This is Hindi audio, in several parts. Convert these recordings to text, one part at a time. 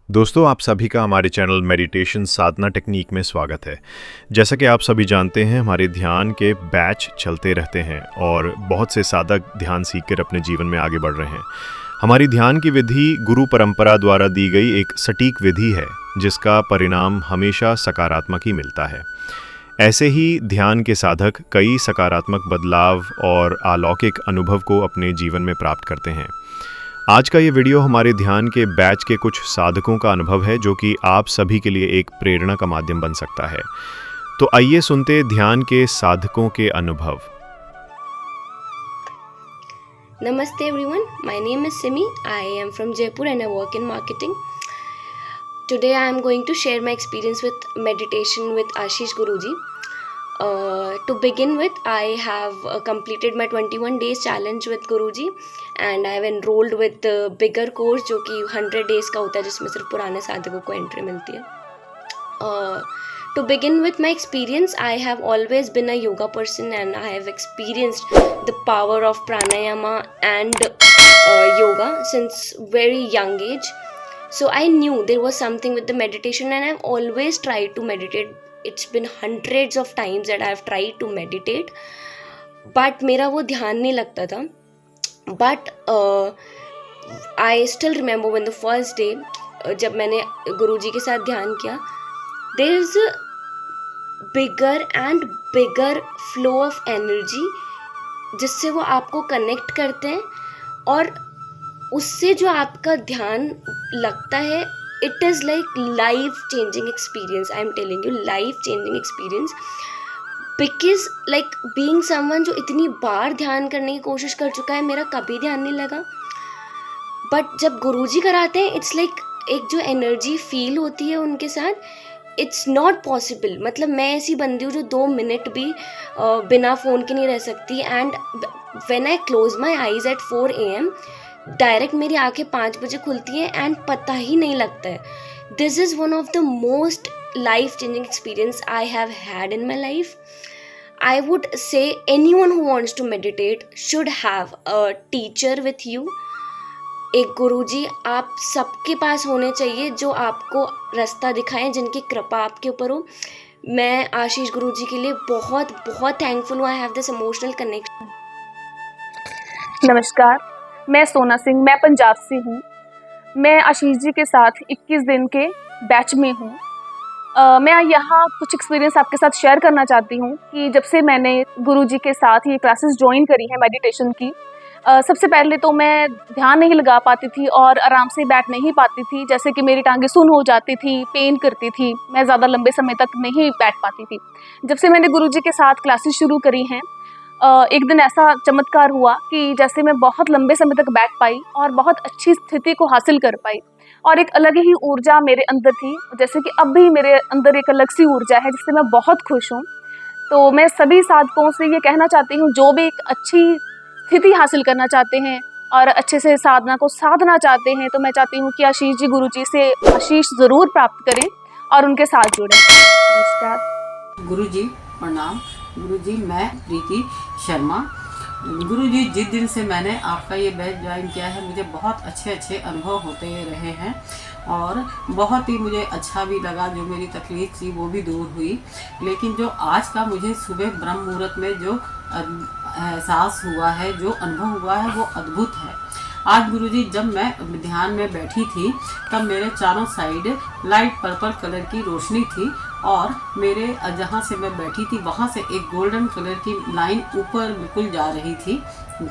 दोस्तों, आप सभी का हमारे चैनल मेडिटेशन साधना टेक्निक में स्वागत है। जैसा कि आप सभी जानते हैं, हमारे ध्यान के बैच चलते रहते हैं और बहुत से साधक ध्यान सीखकर अपने जीवन में आगे बढ़ रहे हैं। हमारी ध्यान की विधि गुरु परंपरा द्वारा दी गई एक सटीक विधि है, जिसका परिणाम हमेशा सकारात्मक ही मिलता है। ऐसे ही ध्यान के साधक कई सकारात्मक बदलाव और अलौकिक अनुभव को अपने जीवन में प्राप्त करते हैं। आज का ये वीडियो हमारे ध्यान के बैच के कुछ साधकों का अनुभव है, जो कि आप सभी के लिए एक प्रेरणा का माध्यम बन सकता है। तो आइए सुनते ध्यान के साधकों के अनुभव। Namaste everyone, my name is Simi. I am from Jaipur and I work in marketing. Today I am going to share my experience with meditation with Ashish Guruji. To begin with, I have completed my 21 days challenge with Guruji and I have enrolled with the bigger course जो कि 100 days का होता है, जिसमें सिर्फ पुराने साधकों को एंट्री मिलती है। To begin with my experience, I have always been a yoga person and I have experienced the power of pranayama and yoga since very young age. So I knew there was something with the meditation and I've always tried to meditate. It's been hundreds of times that I have tried to meditate, but मेरा वो ध्यान नहीं लगता था. But I still remember when the first day जब मैंने गुरुजी के साथ ध्यान किया, there is a bigger and bigger flow of energy जिससे वो आपको कनेक्ट करते हैं और उससे जो आपका ध्यान लगता है, it is like life changing experience. I am telling you, life changing experience. Because like being someone जो इतनी बार ध्यान करने की कोशिश कर चुका है, मेरा कभी ध्यान नहीं लगा. बट जब गुरुजी कराते हैं, इट्स लाइक एक जो एनर्जी फील होती है उनके साथ, इट्स नॉट पॉसिबल. मतलब मैं ऐसी बंदी हूँ जो 2 मिनट भी बिना फ़ोन के नहीं रह सकती. And when I close my eyes at 4 AM, direct मेरी आंखें 5 बजे खुलती हैं एंड पता ही नहीं लगता है. This is one of the most life changing experience I have had in my life. I would say anyone who wants to meditate should have a teacher with you. एक गुरुजी आप सबके पास होने चाहिए जो आपको रास्ता दिखाएं, जिनकी कृपा आपके ऊपर हो. मैं आशीष गुरुजी के लिए बहुत बहुत थैंकफुल हूँ. I have this emotional connection. नमस्कार, मैं सोना सिंह, मैं पंजाब से हूँ. मैं आशीष जी के साथ 21 दिन के बैच में हूँ. मैं यहाँ कुछ एक्सपीरियंस आपके साथ शेयर करना चाहती हूँ कि जब से मैंने गुरुजी के साथ ये क्लासेस ज्वाइन करी हैं मेडिटेशन की, सबसे पहले तो मैं ध्यान नहीं लगा पाती थी और आराम से बैठ नहीं पाती थी. जैसे कि मेरी टांगें सुन्न हो जाती थी, पेन करती थी, मैं ज़्यादा लंबे समय तक नहीं बैठ पाती थी. जब से मैंने गुरुजी के साथ क्लासेस शुरू करी हैं, एक दिन ऐसा चमत्कार हुआ कि जैसे मैं बहुत लंबे समय तक बैठ पाई और बहुत अच्छी स्थिति को हासिल कर पाई और एक अलग ही ऊर्जा मेरे अंदर थी. जैसे कि अब भी मेरे अंदर एक अलग सी ऊर्जा है जिससे मैं बहुत खुश हूँ. तो मैं सभी साधकों से ये कहना चाहती हूँ, जो भी एक अच्छी स्थिति हासिल करना चाहते हैं और अच्छे से साधना को साधना चाहते हैं, तो मैं चाहती हूँ कि आशीष जी गुरुजी से आशीष ज़रूर प्राप्त करें और उनके साथ जुड़ें. नमस्कार गुरुजी, प्रणाम गुरुजी. मैं प्रीति शर्मा. गुरुजी, जिस दिन से मैंने आपका ये बैच ज्वाइन किया है, मुझे बहुत अच्छे अनुभव होते रहे हैं और बहुत ही मुझे अच्छा भी लगा. जो मेरी तकलीफ़ थी वो भी दूर हुई. लेकिन जो आज का मुझे सुबह ब्रह्म मुहूर्त में जो एहसास हुआ है, जो अनुभव हुआ है, वो अद्भुत है. आज गुरुजी, जब मैं ध्यान में बैठी थी, तब मेरे चारों साइड लाइट पर्पल कलर की रोशनी थी और मेरे जहाँ से मैं बैठी थी वहाँ से एक गोल्डन कलर की लाइन ऊपर बिल्कुल जा रही थी.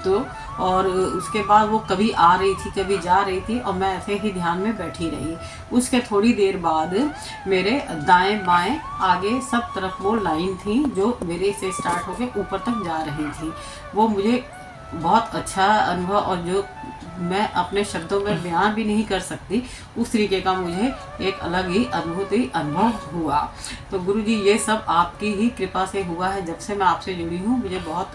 तो और उसके बाद वो कभी आ रही थी, कभी जा रही थी और मैं ऐसे ही ध्यान में बैठी रही. उसके थोड़ी देर बाद मेरे दाएं बाएं आगे सब तरफ वो लाइन थी जो मेरे से स्टार्ट होकर ऊपर तक जा रही थी. वो मुझे बहुत अच्छा अनुभव और जो मैं अपने शब्दों में बयान भी नहीं कर सकती, उस तरीके का मुझे एक अलग ही अद्भुत अनुभव हुआ. तो गुरुजी, ये सब आपकी ही कृपा से हुआ है. जब से मैं आपसे जुड़ी हूँ, मुझे बहुत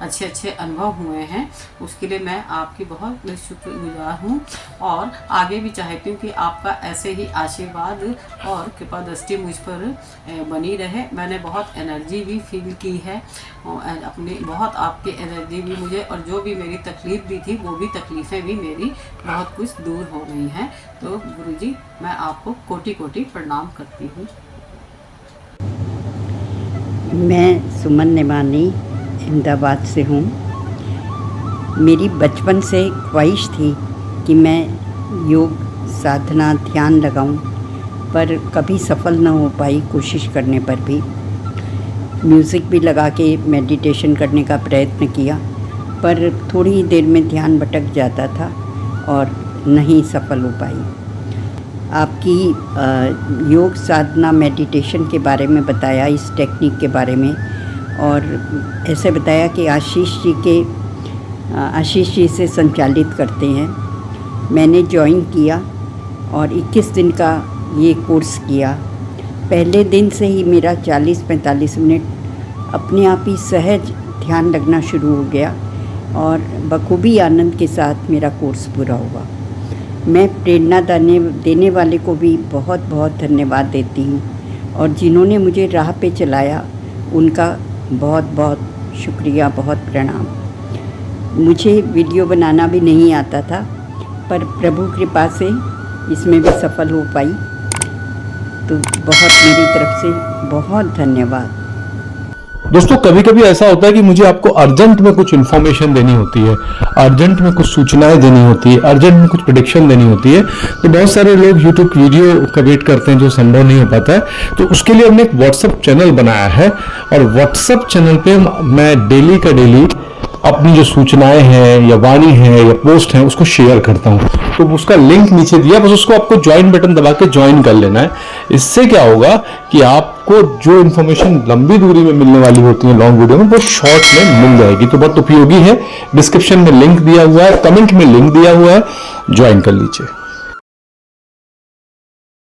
अच्छे अच्छे अनुभव हुए हैं, उसके लिए मैं आपकी बहुत शुक्रगुजार हूँ। और आगे भी चाहती हूँ कि आपका ऐसे ही आशीर्वाद और कृपा दृष्टि मुझ पर बनी रहे। मैंने बहुत एनर्जी भी फील की है और अपनी बहुत आपकी एनर्जी भी मुझे, और जो भी मेरी तकलीफ़ भी थी वो भी तकलीफ़ें भी मेरी बहुत कुछ दूर हो गई हैं। तो गुरुजी मैं आपको कोटि कोटि प्रणाम करती हूँ। मैं सुमन निमानी अहमदाबाद से हूँ। मेरी बचपन से ख्वाहिश थी कि मैं योग साधना ध्यान लगाऊं, पर कभी सफल न हो पाई कोशिश करने पर भी। म्यूज़िक भी लगा के मेडिटेशन करने का प्रयत्न किया, पर थोड़ी ही देर में ध्यान भटक जाता था और नहीं सफल हो पाई। आपकी योग साधना मेडिटेशन के बारे में बताया, इस टेक्निक के बारे में, और ऐसे बताया कि आशीष जी से संचालित करते हैं। मैंने ज्वाइन किया और 21 दिन का ये कोर्स किया। पहले दिन से ही मेरा 40-45 मिनट अपने आप ही सहज ध्यान लगना शुरू हो गया और बखूबी आनंद के साथ मेरा कोर्स पूरा हुआ। मैं प्रेरणा देने वाले को भी बहुत बहुत धन्यवाद देती हूँ, और जिन्होंने मुझे राह पे चलाया उनका बहुत बहुत शुक्रिया, बहुत प्रणाम। मुझे वीडियो बनाना भी नहीं आता था, पर प्रभु कृपा से इसमें भी सफल हो पाई। तो बहुत मेरी तरफ से बहुत धन्यवाद। दोस्तों कभी कभी ऐसा होता है कि मुझे आपको अर्जेंट में कुछ इन्फॉर्मेशन देनी होती है, अर्जेंट में कुछ सूचनाएं देनी होती है, अर्जेंट में कुछ प्रेडिक्शन देनी होती है। तो बहुत सारे लोग यूट्यूब वीडियो का वेट करते हैं जो संभव नहीं हो पाता है। तो उसके लिए हमने एक व्हाट्सएप चैनल बनाया है, और व्हाट्सएप चैनल पे मैं डेली का डेली अपनी जो सूचनाएं हैं या वाणी है या पोस्ट है उसको शेयर करता हूं। तो उसका लिंक नीचे दिया, बस उसको आपको ज्वाइन बटन दबा के ज्वाइन कर लेना है। इससे क्या होगा कि आपको जो इन्फॉर्मेशन लंबी दूरी में मिलने वाली होती है लॉन्ग वीडियो में, वो शॉर्ट में मिल जाएगी। तो बहुत उपयोगी है। डिस्क्रिप्शन में लिंक दिया हुआ है, कमेंट में लिंक दिया हुआ है, ज्वाइन कर लीजिए।